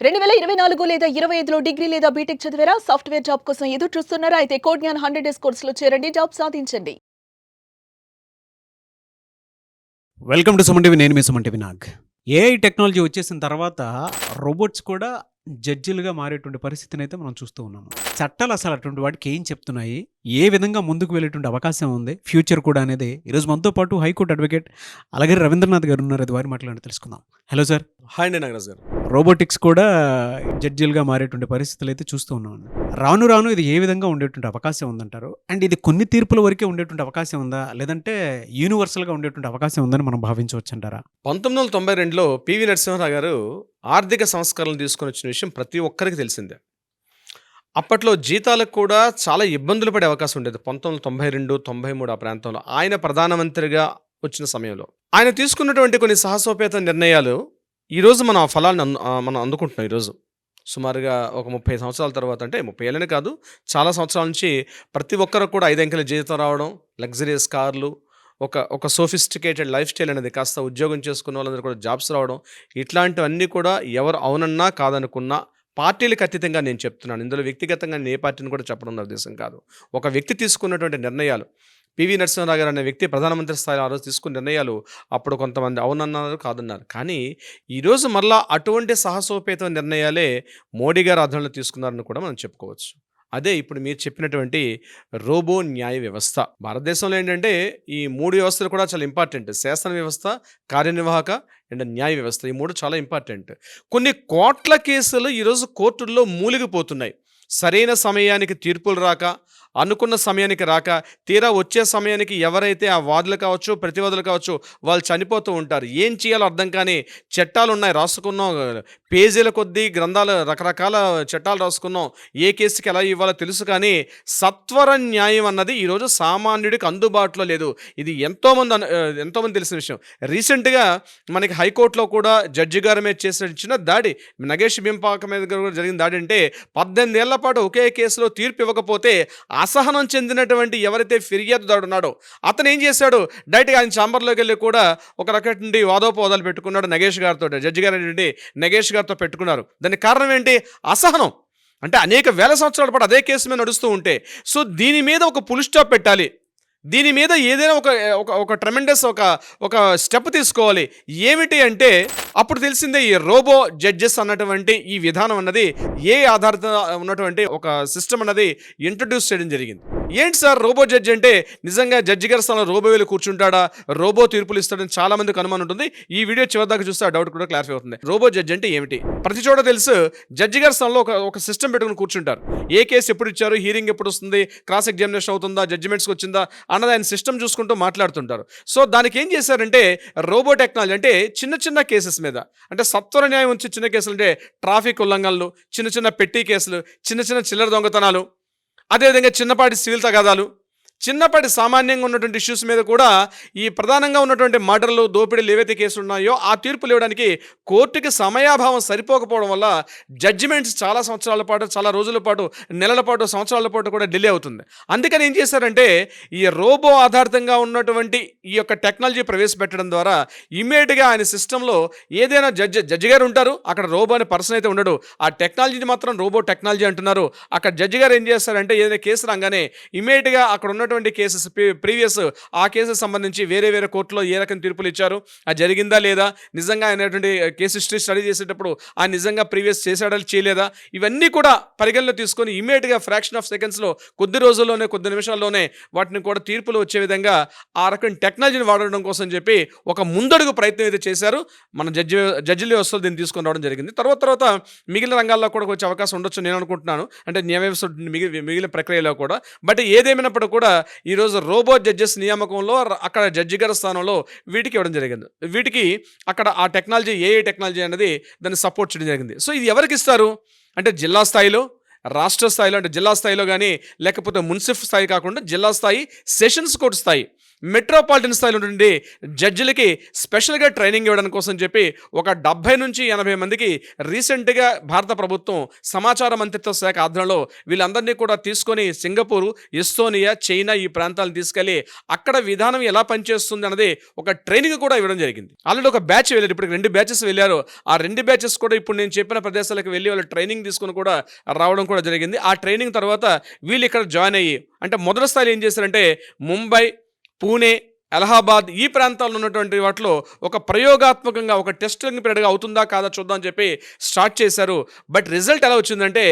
2024 లేదా 25లో డిగ్రీ లేదా బీటెక్ చదివారా? సాఫ్ట్‌వేర్ జాబ్ కోసం ఎదురు చూస్తున్నారా? అయితే కోడ్ జ్ఞాన్ 100 డేస్ కోర్సులో చేరండి. జాబ్ సాధించండి. Welcome to Suman TV. నేను మీ Suman TV Nag. AI technology వచ్చేసిన తర్వాత రోబోట్స్ కూడా జడ్జిలుగా మారేటువంటి పరిస్థితిని అయితే మనం చూస్తూ ఉన్నాము. చట్టాలు అసలు అటువంటి వాటికి ఏం చెప్తున్నాయి, ఏ విధంగా ముందుకు వెళ్ళేటువంటి అవకాశం ఉంది, ఫ్యూచర్ కూడా అనేది ఈరోజు మనతో పాటు హైకోర్టు అడ్వకేట్ అలాగే రవీంద్రనాథ్ గారు ఉన్నారు. అది వారి మాట్లాడి తెలుసుకుందాం. Hello sir. హాయ్ అండి నాగరాజ్ గారు. రోబోటిక్స్ కూడా జడ్జిలుగా మారేటువంటి పరిస్థితులు అయితే చూస్తూ ఉన్నాం. రాను రాను ఇది ఏ విధంగా ఉండేటువంటి అవకాశం ఉందంటారు? అండ్ ఇది కొన్ని తీర్పుల వరకే ఉండేటువంటి అవకాశం ఉందా, లేదంటే యూనివర్సల్గా ఉండేటువంటి అవకాశం ఉందని మనం భావించవచ్చు అంటారా? 1992లో పివి నరసింహారావు గారు ఆర్థిక సంస్కరణలు తీసుకొని వచ్చిన విషయం ప్రతి ఒక్కరికి తెలిసిందే. అప్పట్లో జీతాలకు కూడా చాలా ఇబ్బందులు పడే అవకాశం ఉండేది. 1992, 93 ఆ ప్రాంతంలో ఆయన ప్రధానమంత్రిగా వచ్చిన సమయంలో ఆయన తీసుకున్నటువంటి కొన్ని సాహసోపేత నిర్ణయాలు ఈరోజు మనం ఆ ఫలాన్ని మనం అందుకుంటున్నాం. ఈరోజు సుమారుగా ఒక 30 సంవత్సరాల తర్వాత, అంటే 30 ఏళ్ళని కాదు, చాలా సంవత్సరాల నుంచి ప్రతి ఒక్కరు కూడా 5 అంకెల జీతం రావడం, లగ్జరియస్ కార్లు, ఒక సోఫిస్టికేటెడ్ లైఫ్ స్టైల్ అనేది, కాస్త ఉద్యోగం చేసుకున్న వాళ్ళందరూ కూడా జాబ్స్ రావడం, ఇట్లాంటివన్నీ కూడా ఎవరు అవునన్నా కాదనుకున్నా పార్టీలకు అతీతంగా నేను చెప్తున్నాను. ఇందులో వ్యక్తిగతంగా నేను ఏ పార్టీని కూడా చెప్పడం నా ఉద్దేశం కాదు. ఒక వ్యక్తి తీసుకున్నటువంటి నిర్ణయాలు, పివి నరసింహారావు గారు అనే వ్యక్తి ప్రధానమంత్రి స్థాయిలో ఆ రోజు తీసుకున్న నిర్ణయాలు అప్పుడు కొంతమంది అవునన్నారు, కాదన్నారు. కానీ ఈరోజు మళ్ళా అటువంటి సాహసోపేత నిర్ణయాలే మోడీ గారు ఆధ్వర్యంలో తీసుకున్నారని కూడా మనం చెప్పుకోవచ్చు. అదే ఇప్పుడు మీరు చెప్పినటువంటి రోబో న్యాయ వ్యవస్థ. భారతదేశంలో ఏంటంటే ఈ 3 వ్యవస్థలు కూడా చాలా ఇంపార్టెంట్. శాసన వ్యవస్థ, కార్యనిర్వాహక అండ్ న్యాయ వ్యవస్థ. ఈ 3 చాలా ఇంపార్టెంట్. కొన్ని కోట్ల కేసులు ఈరోజు కోర్టుల్లో మూలిగిపోతున్నాయి. సరైన సమయానికి తీర్పులు రాక, అనుకున్న సమయానికి రాక, తీరా వచ్చే సమయానికి ఎవరైతే ఆ వాదులు కావచ్చు, ప్రతివాదులు కావచ్చు, వాళ్ళు చనిపోతూ ఉంటారు. ఏం చేయాలో అర్థం కాని చట్టాలు ఉన్నాయి, రాసుకున్నాం, పేజీల కొద్దీ గ్రంథాలు, రకరకాల చట్టాలు రాసుకున్నాం, ఏ కేసుకి ఎలా ఇవ్వాలో తెలుసు. కానీ సత్వర న్యాయం అన్నది ఈరోజు సామాన్యుడికి అందుబాటులో లేదు. ఇది ఎంతోమంది తెలిసిన విషయం. రీసెంట్గా మనకి హైకోర్టులో కూడా జడ్జి గారి మీద చేసిన దాడి, నగేష్ బింపాక మీద కూడా జరిగిన దాడి, అంటే 18 ఏళ్ల పాటు ఒకే కేసులో తీర్పు ఇవ్వకపోతే అసహనం చెందినటువంటి ఎవరైతే ఫిర్యాదుదారుడు ఉన్నాడో అతను ఏం చేశాడు, డైరెక్ట్గా ఆయన ఛాంబర్లోకి వెళ్ళి కూడా ఒక రకం వాదోపవాదాలు పెట్టుకున్నాడు నగేష్ గారితో. జడ్జి గారు నగేష్ గారితో పెట్టుకున్నారు. దానికి కారణం ఏంటి? అసహనం. అంటే అనేక వేల సంవత్సరాల పాటు అదే కేసు మీద నడుస్తూ ఉంటే, సో దీని మీద ఒక ఫుల్ స్టాప్ పెట్టాలి, దీని మీద ఏదైనా ఒక ట్రెమెండస్ ఒక స్టెప్ తీసుకోవాలి. ఏమిటి అంటే అప్పుడు తెలిసిందే ఈ రోబో జడ్జెస్ అన్నటువంటి ఈ విధానం అన్నది ఏ ఆధారిత ఉన్నటువంటి ఒక సిస్టమ్ అన్నది ఇంట్రడ్యూస్ చేయడం జరిగింది. ఏంటి సార్ రోబో జడ్జి అంటే? నిజంగా జడ్జి గారి స్థానంలో రోబో వెళ్ళి కూర్చుంటాడా, రోబో తీర్పులు ఇస్తాడని చాలా మందికి అనుమానం ఉంటుంది. ఈ వీడియో చివరిదాకా చూస్తే ఆ డౌట్ కూడా క్లారిఫై అవుతుంది. రోబో జడ్జి అంటే ఏమిటి? ప్రతి చోట తెలుసు, జడ్జి గారి స్థానంలో ఒక సిస్టమ్ పెట్టుకుని కూర్చుంటారు. ఏ కేసు ఎప్పుడు ఇచ్చారు, హీరింగ్ ఎప్పుడు వస్తుంది, క్రాస్ ఎగ్జామినేషన్ అవుతుందా, జడ్జిమెంట్స్కి వచ్చిందా అన్నది ఆయన సిస్టమ్ చూసుకుంటూ మాట్లాడుతుంటారు. సో దానికి ఏం చేశారంటే రోబో టెక్నాలజీ, అంటే చిన్న కేసెస్ మీద, అంటే సత్వర న్యాయం వచ్చే చిన్న కేసులు, అంటే ట్రాఫిక్ ఉల్లంఘనలు, చిన్న పెట్టి కేసులు, చిన్న చిల్లర దొంగతనాలు, అదేవిధంగా చిన్నపాటి సివిల్ తగాదాలు, చిన్నపాటి సామాన్యంగా ఉన్నటువంటి ఇష్యూస్ మీద కూడా ఈ ప్రధానంగా ఉన్నటువంటి మర్డర్లు, దోపిడీలు ఏవైతే కేసులు ఉన్నాయో ఆ తీర్పులు ఇవ్వడానికి కోర్టుకి సమయాభావం సరిపోకపోవడం వల్ల జడ్జిమెంట్స్ చాలా సంవత్సరాల పాటు, చాలా రోజుల పాటు, నెలల పాటు, సంవత్సరాల పాటు కూడా డిలే అవుతుంది. అందుకని ఏం చేశారంటే ఈ రోబో ఆధారితంగా ఉన్నటువంటి ఈ యొక్క టెక్నాలజీ ప్రవేశపెట్టడం ద్వారా ఇమ్మీడియట్గా ఆయన సిస్టంలో ఏదైనా జడ్జి గారు ఉంటారు, అక్కడ రోబో అనే పర్సన్ అయితే ఉండడు. ఆ టెక్నాలజీని మాత్రం రోబో టెక్నాలజీ అంటున్నారు. అక్కడ జడ్జి గారు ఏం చేస్తారంటే ఏదైనా కేసు రాగానే ఇమ్మీడియట్గా అక్కడ ఉన్నటువంటి కేసెస్, ప్రీవియస్ ఆ కేసుకు సంబంధించి వేరే కోర్టులో ఏ రకం తీర్పులు ఇచ్చారు, అది జరిగిందా లేదా, నిజంగా అయినటువంటి కేసు హిస్టరీ స్టడీ చేసేటప్పుడు ఆ నిజంగా ప్రీవియస్ చేశాడా చేయలేదా, ఇవన్నీ కూడా పరిగణలో తీసుకొని ఇమ్మీడియట్గా ఫ్రాక్షన్ ఆఫ్ సెకండ్స్లో, కొద్ది రోజుల్లోనే, కొద్ది నిమిషాల్లోనే వాటిని కూడా తీర్పులు వచ్చే విధంగా ఆ రకం టెక్నాలజీని వాడడం కోసం చెప్పి ఒక ముందడుగు ప్రయత్నం అయితే చేశారు. మన జడ్జిల వ్యవస్థలు దీన్ని తీసుకొని రావడం జరిగింది. తర్వాత మిగిలిన రంగాల్లో కూడా వచ్చే అవకాశం ఉండొచ్చు నేను అనుకుంటున్నాను, అంటే న్యాయ వ్యవస్థ మిగిలిన ప్రక్రియలో కూడా. బట్ ఏదేమైనప్పుడు కూడా ఈరోజు రోబో జడ్జెస్ నియామకంలో అక్కడ జడ్జి గారి స్థానంలో వీటికి ఇవ్వడం జరిగింది. వీటికి అక్కడ ఆ టెక్నాలజీ, ఏఐ టెక్నాలజీ అనేది దాన్ని సపోర్ట్ చేయడం జరిగింది. సో ఇది ఎవరికి ఇస్తారు అంటే జిల్లా స్థాయిలో, రాష్ట్ర స్థాయిలో, అంటే జిల్లా స్థాయిలో కానీ, లేకపోతే మున్సిపల్ స్థాయి కాకుండా జిల్లా స్థాయి, సెషన్స్ కోర్టు స్థాయి, మెట్రోపాలిటన్ స్థాయిలో ఉండే జడ్జిలకి స్పెషల్గా ట్రైనింగ్ ఇవ్వడం కోసం చెప్పి ఒక 70 నుంచి 80 మందికి రీసెంట్గా భారత ప్రభుత్వం సమాచార మంత్రిత్వ శాఖ ఆధ్వర్యంలో వీళ్ళందరినీ కూడా తీసుకొని సింగపూర్, ఎస్తోనియా, చైనా ఈ ప్రాంతాలను తీసుకెళ్ళి అక్కడ విధానం ఎలా పనిచేస్తుంది అన్నది ఒక ట్రైనింగ్ కూడా ఇవ్వడం జరిగింది. ఆల్రెడీ ఒక బ్యాచ్ వెళ్ళారు, ఇప్పుడు 2 బ్యాచెస్ వెళ్ళారు. ఆ 2 బ్యాచెస్ కూడా ఇప్పుడు నేను చెప్పిన ప్రదేశాలకు వెళ్ళి వాళ్ళు ట్రైనింగ్ తీసుకొని కూడా రావడం కూడా జరిగింది. ఆ ట్రైనింగ్ తర్వాత వీళ్ళు ఇక్కడ జాయిన్ అయ్యి అంటే మొదటి స్థాయిలో ఏం చేశారంటే ముంబై, పూణే, అలహాబాద్ ఈ ప్రాంతాల్లో ఉన్నటువంటి వాటిలో ఒక ప్రయోగాత్మకంగా ఒక టెస్టింగ్ పీరియడ్గా అవుతుందా కాదా చూద్దాం అని చెప్పి స్టార్ట్ చేశారు. బట్ రిజల్ట్ ఎలా వచ్చిందంటే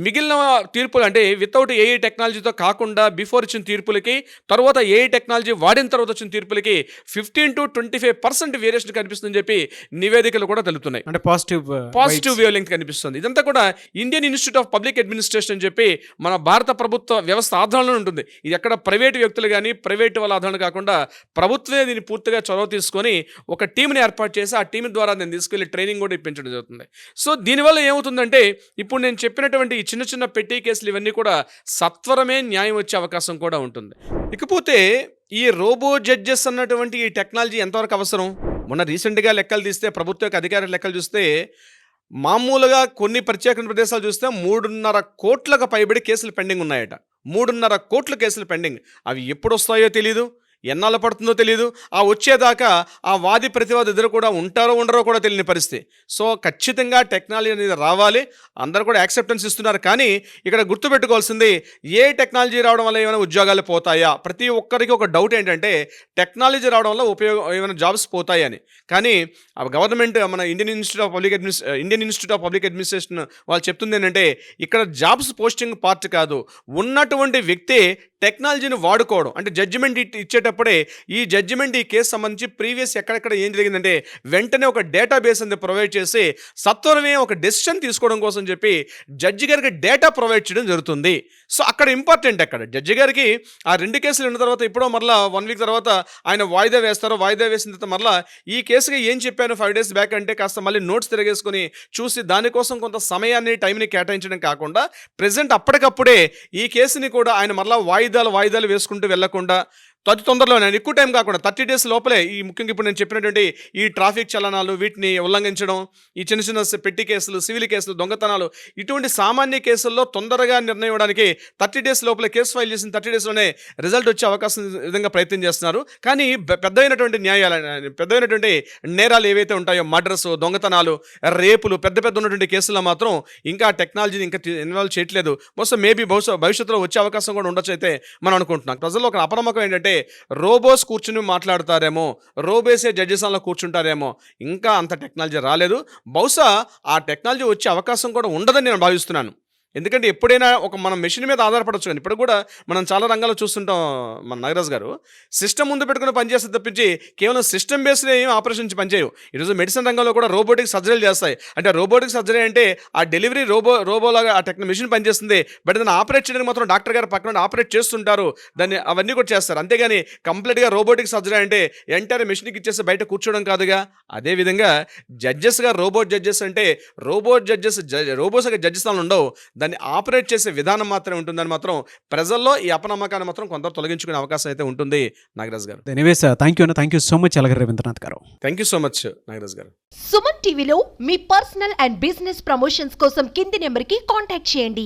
మిగిలిన తీర్పులు అంటే వితౌట్ ఏఐ టెక్నాలజీతో కాకుండా బిఫోర్ ఇచ్చిన తీర్పులకి తర్వాత ఏఐ టెక్నాలజీ వాడిన తర్వాత వచ్చిన తీర్పులకి 15 to 25% వేరియేషన్ కనిపిస్తుందని చెప్పి నివేదికలు కూడా తెలుపుతున్నాయి. అంటే పాజిటివ్ వేవ్ లెంగ్త్ కనిపిస్తుంది. ఇదంతా కూడా Indian institute of public administration అని చెప్పి మన భారత ప్రభుత్వ వ్యవస్థ ఆధారంలో ఉంటుంది. ఇది ఎక్కడ ప్రైవేట్ వ్యక్తులు కానీ ప్రైవేట్ వాళ్ళ ఆధారం కాకుండా ప్రభుత్వమే దీన్ని పూర్తిగా చొరవ తీసుకొని ఒక టీంని ఏర్పాటు చేసి ఆ టీం ద్వారా నేను తీసుకెళ్లి ట్రైనింగ్ కూడా ఇప్పించడం జరుగుతుంది. సో దీనివల్ల ఏమవుతుందంటే ఇప్పుడు నేను చెప్పినటువంటి ఈ చిన్న చిన్న పెట్టి కేసులు ఇవన్నీ కూడా సత్వరమే న్యాయం వచ్చే అవకాశం కూడా ఉంటుంది. ఇకపోతే ఈ రోబో జడ్జెస్ అన్నటువంటి ఈ టెక్నాలజీ ఎంతవరకు అవసరం? మొన్న రీసెంట్గా లెక్కలు తీస్తే ప్రభుత్వ యొక్క అధికారుల లెక్కలు చూస్తే మామూలుగా కొన్ని ప్రత్యేక ప్రదేశాలు చూస్తే 3.5 కోట్లకు పైబడి కేసులు పెండింగ్ ఉన్నాయట. 3.5 కోట్ల కేసులు పెండింగ్. అవి ఎప్పుడు వస్తాయో తెలీదు, ఎన్నాళ్ళు పడుతుందో తెలియదు. ఆ వచ్చేదాకా ఆ వాది ప్రతివాది ఇద్దరు కూడా ఉంటారో ఉండరో కూడా తెలియని పరిస్థితి. సో ఖచ్చితంగా టెక్నాలజీ అనేది రావాలి, అందరూ కూడా యాక్సెప్టెన్స్ ఇస్తున్నారు. కానీ ఇక్కడ గుర్తుపెట్టుకోవాల్సింది ఏ టెక్నాలజీ రావడం వల్ల ఏమైనా ఉద్యోగాలు పోతాయా? ప్రతి ఒక్కరికి ఒక డౌట్ ఏంటంటే టెక్నాలజీ రావడం వల్ల ఏమైనా జాబ్స్ పోతాయని. కానీ గవర్నమెంట్ మన Indian institute of public administration వాళ్ళు చెప్తుంది ఏంటంటే ఇక్కడ జాబ్స్ పోస్టింగ్ పార్ట్ కాదు, ఉన్నటువంటి వ్యక్తి టెక్నాలజీని వాడుకోవడం. అంటే జడ్జిమెంట్ ఇచ్చేటప్పుడే ఈ జడ్జిమెంట్ ఈ కేసు సంబంధించి ప్రీవియస్ ఎక్కడెక్కడ ఏం జరిగిందంటే వెంటనే ఒక డేటాబేస్ అనేది ప్రొవైడ్ చేసి సత్వరమే ఒక డెసిషన్ తీసుకోవడం కోసం చెప్పి జడ్జి గారికి డేటా ప్రొవైడ్ చేయడం జరుగుతుంది. సో అక్కడ ఇంపార్టెంట్ అక్కడ జడ్జి గారికి ఆ 2 కేసులు ఉన్న తర్వాత ఇప్పుడు మరలా 1 వీక్ తర్వాత ఆయన వాయిదా వేస్తారు. వాయిదా వేసిన తర్వాత మరలా ఈ కేసుకి ఏం చెప్పాను 5 days బ్యాక్ అంటే కాస్త మళ్ళీ నోట్స్ తిరగేసుకొని చూసి దానికోసం కొంత సమయాన్ని టైంని కేటాయించడం కాకుండా ప్రెజెంట్ అప్పటికప్పుడే ఈ కేసుని కూడా ఆయన మరలా వాయిదాలు వేసుకుంటూ వెళ్లకుండా అతి తొందరలోనే ఎక్కువ టైం కాకుండా 30 days లోపలే ఈ ముఖ్యంగా ఇప్పుడు నేను చెప్పినటువంటి ఈ ట్రాఫిక్ చలనాలు వీటిని ఉల్లంఘించడం, ఈ చిన్న చిన్న పెట్టి కేసులు, సివిల్ కేసులు, దొంగతనాలు ఇటువంటి సామాన్య కేసుల్లో తొందరగా నిర్ణయం ఇవ్వడానికి 30 days లోపలే కేసు ఫైల్ చేసిన 30 daysలోనే రిజల్ట్ వచ్చే అవకాశం విధంగా ప్రయత్నం చేస్తున్నారు. కానీ పెద్దైనటువంటి పెద్దైనటువంటి నేరాలు ఏవైతే ఉంటాయో మర్డర్స్, దొంగతనాలు, రేపులు పెద్ద ఉన్నటువంటి కేసుల్లో మాత్రం ఇంకా టెక్నాలజీని ఇంకా ఇన్వాల్వ్ చేయట్లేదు. బహుశా భవిష్యత్తులో వచ్చే అవకాశం కూడా ఉండొచ్చు అయితే మనం అనుకుంటున్నాం. ప్రజల్లో ఒక అపనమ్మకం ఏంటంటే రోబోస్ కూర్చుని మాట్లాడతారేమో, రోబోసే జడ్జెస్లో కూర్చుంటారేమో. ఇంకా అంత టెక్నాలజీ రాలేదు. బహుశా ఆ టెక్నాలజీ వచ్చే అవకాశం కూడా ఉండదని నేను భావిస్తున్నాను. ఎందుకంటే ఎప్పుడైనా ఒక మనం మెషిన్ మీద ఆధారపడవచ్చు. కానీ ఇప్పుడు కూడా మనం చాలా రంగాల్లో చూస్తుంటాం. మన నాగరాజ్ గారు సిస్టమ్ ముందు పెట్టుకుని పనిచేస్తే తప్పించి కేవలం సిస్టమ్ బేస్డ్ ఏం ఆపరేషన్ పనిచేయవు. ఈరోజు మెడిసిన్ రంగంలో కూడా రోబోటిక్ సర్జరీలు చేస్తాయి. అంటే రోబోటిక్ సర్జరీ అంటే ఆ డెలివరీ రోబోలాగా ఆ మెషిన్ పనిచేస్తుంది. బట్ దాన్ని ఆపరేట్ చేయడానికి మాత్రం డాక్టర్ గారు పక్కన ఆపరేట్ చేస్తుంటారు. దాన్ని అవన్నీ కూడా చేస్తారు. అంతేగాని కంప్లీట్గా రోబోటిక్ సర్జరీ అంటే ఎంటైర్ మెషిన్కి ఇచ్చేసి బయట కూర్చోవడం కాదుగా. అదేవిధంగా జడ్జెస్గా రోబోట్ జడ్జెస్ అంటే రోబోట్ జడ్జెస్ రోబోస్ జడ్జెస్ ఉండవు. దాన్ని ఆపరేట్ చేసే విధానం మాత్రమే ఉంటుందని మాత్రం ప్రజల్లో ఈ అపనమ్మకాన్ని మాత్రం కొంత తొలగించుకునే అవకాశం అయితే ఉంటుంది. Nagaraj garu anyways thank you so much Alagar Ravindranath garu. Thank you so much Nagaraj garu. Suman టీవీలో మీ పర్సనల్ అండ్ బిజినెస్ ప్రమోషన్స్ కోసం కింది నెంబర్కి కాంటాక్ట్ చేయండి.